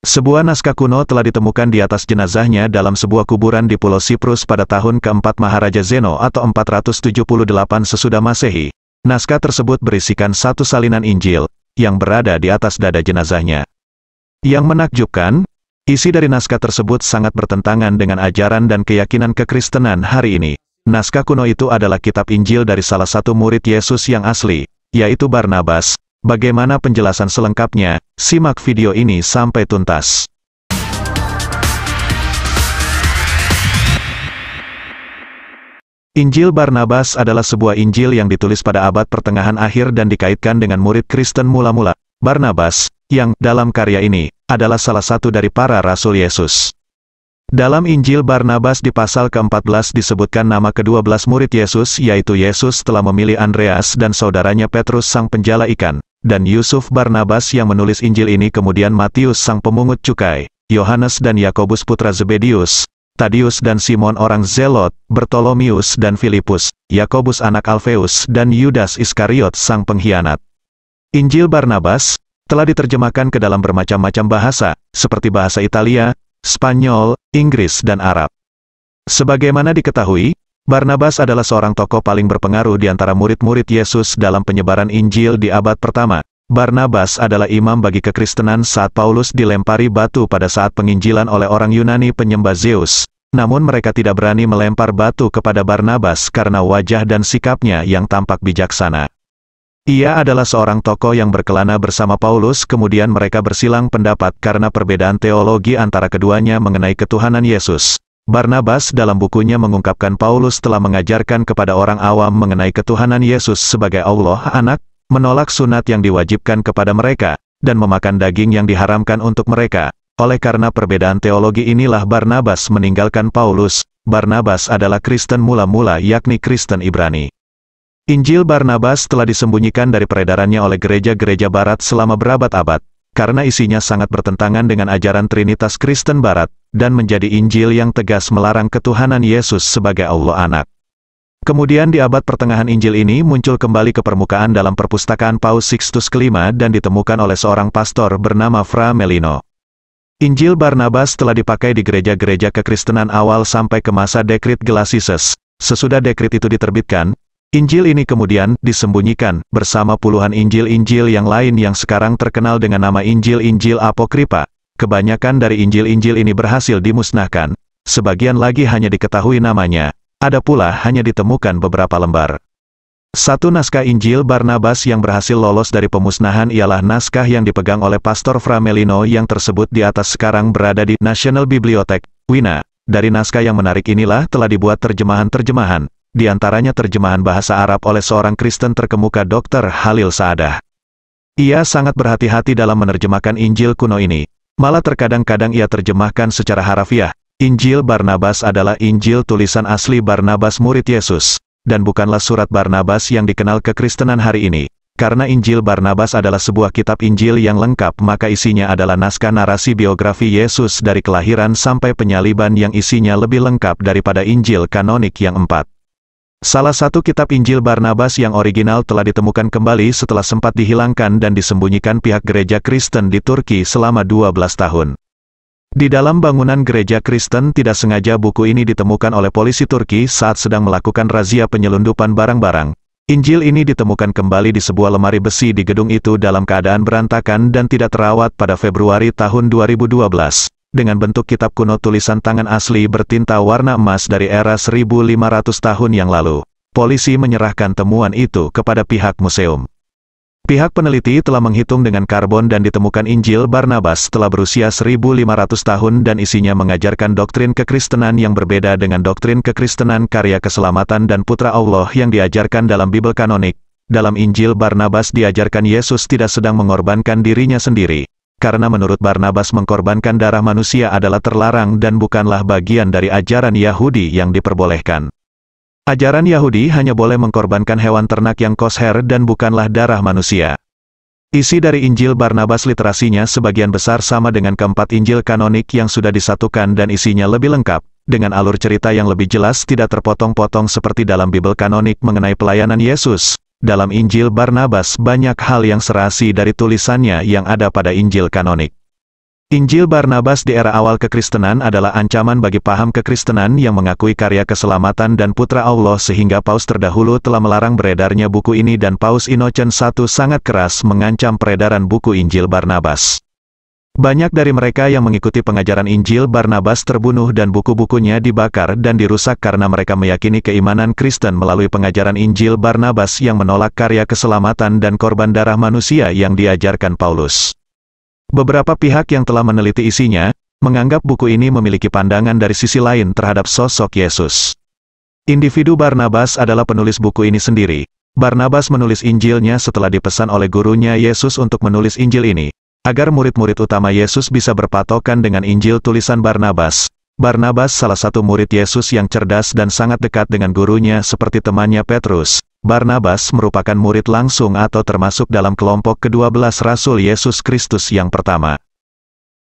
Sebuah naskah kuno telah ditemukan di atas jenazahnya dalam sebuah kuburan di Pulau Siprus pada tahun keempat Maharaja Zeno atau 478 sesudah Masehi. Naskah tersebut berisikan satu salinan Injil, yang berada di atas dada jenazahnya. Yang menakjubkan, isi dari naskah tersebut sangat bertentangan dengan ajaran dan keyakinan kekristenan hari ini. Naskah kuno itu adalah kitab Injil dari salah satu murid Yesus yang asli, yaitu Barnabas. Bagaimana penjelasan selengkapnya? Simak video ini sampai tuntas. Injil Barnabas adalah sebuah Injil yang ditulis pada abad pertengahan akhir dan dikaitkan dengan murid Kristen mula-mula. Barnabas, yang dalam karya ini, adalah salah satu dari para rasul Yesus. Dalam Injil Barnabas di pasal ke-14 disebutkan nama ke-12 murid Yesus, yaitu Yesus telah memilih Andreas dan saudaranya Petrus sang penjala ikan, dan Yusuf. Barnabas yang menulis Injil ini kemudian Matius sang pemungut cukai, Yohanes dan Yakobus putra Zebedius, Tadius dan Simon orang Zelot, Bartolomius dan Filipus, Yakobus anak Alfeus dan Yudas Iskariot sang pengkhianat. Injil Barnabas telah diterjemahkan ke dalam bermacam-macam bahasa, seperti bahasa Italia, Spanyol, Inggris dan Arab. Sebagaimana diketahui, Barnabas adalah seorang tokoh paling berpengaruh di antara murid-murid Yesus dalam penyebaran Injil di abad pertama. Barnabas adalah imam bagi kekristenan saat Paulus dilempari batu pada saat penginjilan oleh orang Yunani penyembah Zeus. Namun mereka tidak berani melempar batu kepada Barnabas karena wajah dan sikapnya yang tampak bijaksana. Ia adalah seorang tokoh yang berkelana bersama Paulus, kemudian mereka bersilang pendapat karena perbedaan teologi antara keduanya mengenai ketuhanan Yesus. Barnabas dalam bukunya mengungkapkan Paulus telah mengajarkan kepada orang awam mengenai ketuhanan Yesus sebagai Allah Anak, menolak sunat yang diwajibkan kepada mereka, dan memakan daging yang diharamkan untuk mereka. Oleh karena perbedaan teologi inilah Barnabas meninggalkan Paulus. Barnabas adalah Kristen mula-mula, yakni Kristen Ibrani. Injil Barnabas telah disembunyikan dari peredarannya oleh gereja-gereja barat selama berabad-abad, karena isinya sangat bertentangan dengan ajaran Trinitas Kristen Barat, dan menjadi Injil yang tegas melarang ketuhanan Yesus sebagai Allah Anak. Kemudian di abad pertengahan Injil ini muncul kembali ke permukaan dalam perpustakaan Paus Sixtus kelima dan ditemukan oleh seorang pastor bernama Fra Melino. Injil Barnabas telah dipakai di gereja-gereja kekristenan awal sampai ke masa Dekrit Gelasius. Sesudah dekrit itu diterbitkan, Injil ini kemudian disembunyikan bersama puluhan Injil-Injil yang lain yang sekarang terkenal dengan nama Injil-Injil Apokripa. Kebanyakan dari Injil-Injil ini berhasil dimusnahkan, sebagian lagi hanya diketahui namanya, ada pula hanya ditemukan beberapa lembar. Satu naskah Injil Barnabas yang berhasil lolos dari pemusnahan ialah naskah yang dipegang oleh Pastor Fra Melino yang tersebut di atas sekarang berada di National Bibliothèque, Wina. Dari naskah yang menarik inilah telah dibuat terjemahan-terjemahan, di antaranya terjemahan bahasa Arab oleh seorang Kristen terkemuka Dr. Halil Saadah. Ia sangat berhati-hati dalam menerjemahkan Injil kuno ini, malah terkadang-kadang ia terjemahkan secara harafiah. Injil Barnabas adalah Injil tulisan asli Barnabas murid Yesus, dan bukanlah surat Barnabas yang dikenal kekristenan hari ini. Karena Injil Barnabas adalah sebuah kitab Injil yang lengkap, maka isinya adalah naskah narasi biografi Yesus dari kelahiran sampai penyaliban yang isinya lebih lengkap daripada Injil kanonik yang 4. Salah satu kitab Injil Barnabas yang original telah ditemukan kembali setelah sempat dihilangkan dan disembunyikan pihak gereja Kristen di Turki selama 12 tahun. Di dalam bangunan gereja Kristen tidak sengaja buku ini ditemukan oleh polisi Turki saat sedang melakukan razia penyelundupan barang-barang. Injil ini ditemukan kembali di sebuah lemari besi di gedung itu dalam keadaan berantakan dan tidak terawat pada Februari tahun 2012. Dengan bentuk kitab kuno tulisan tangan asli bertinta warna emas dari era 1500 tahun yang lalu. Polisi menyerahkan temuan itu kepada pihak museum. Pihak peneliti telah menghitung dengan karbon dan ditemukan Injil Barnabas telah berusia 1500 tahun dan isinya mengajarkan doktrin kekristenan yang berbeda dengan doktrin kekristenan karya keselamatan dan putra Allah yang diajarkan dalam Bible kanonik. Dalam Injil Barnabas diajarkan Yesus tidak sedang mengorbankan dirinya sendiri. Karena menurut Barnabas mengkorbankan darah manusia adalah terlarang dan bukanlah bagian dari ajaran Yahudi yang diperbolehkan. Ajaran Yahudi hanya boleh mengkorbankan hewan ternak yang kosher dan bukanlah darah manusia. Isi dari Injil Barnabas literasinya sebagian besar sama dengan keempat Injil kanonik yang sudah disatukan dan isinya lebih lengkap, dengan alur cerita yang lebih jelas tidak terpotong-potong seperti dalam Bible kanonik mengenai pelayanan Yesus. Dalam Injil Barnabas banyak hal yang serasi dari tulisannya yang ada pada Injil kanonik. Injil Barnabas di era awal kekristenan adalah ancaman bagi paham kekristenan yang mengakui karya keselamatan dan Putra Allah sehingga Paus terdahulu telah melarang beredarnya buku ini dan Paus Innocent I sangat keras mengancam peredaran buku Injil Barnabas. Banyak dari mereka yang mengikuti pengajaran Injil Barnabas terbunuh dan buku-bukunya dibakar dan dirusak karena mereka meyakini keimanan Kristen melalui pengajaran Injil Barnabas yang menolak karya keselamatan dan korban darah manusia yang diajarkan Paulus. Beberapa pihak yang telah meneliti isinya, menganggap buku ini memiliki pandangan dari sisi lain terhadap sosok Yesus. Individu Barnabas adalah penulis buku ini sendiri. Barnabas menulis Injilnya setelah dipesan oleh gurunya Yesus untuk menulis Injil ini, agar murid-murid utama Yesus bisa berpatokan dengan Injil tulisan Barnabas. Barnabas salah satu murid Yesus yang cerdas dan sangat dekat dengan gurunya seperti temannya Petrus. Barnabas merupakan murid langsung atau termasuk dalam kelompok ke-12 Rasul Yesus Kristus yang pertama.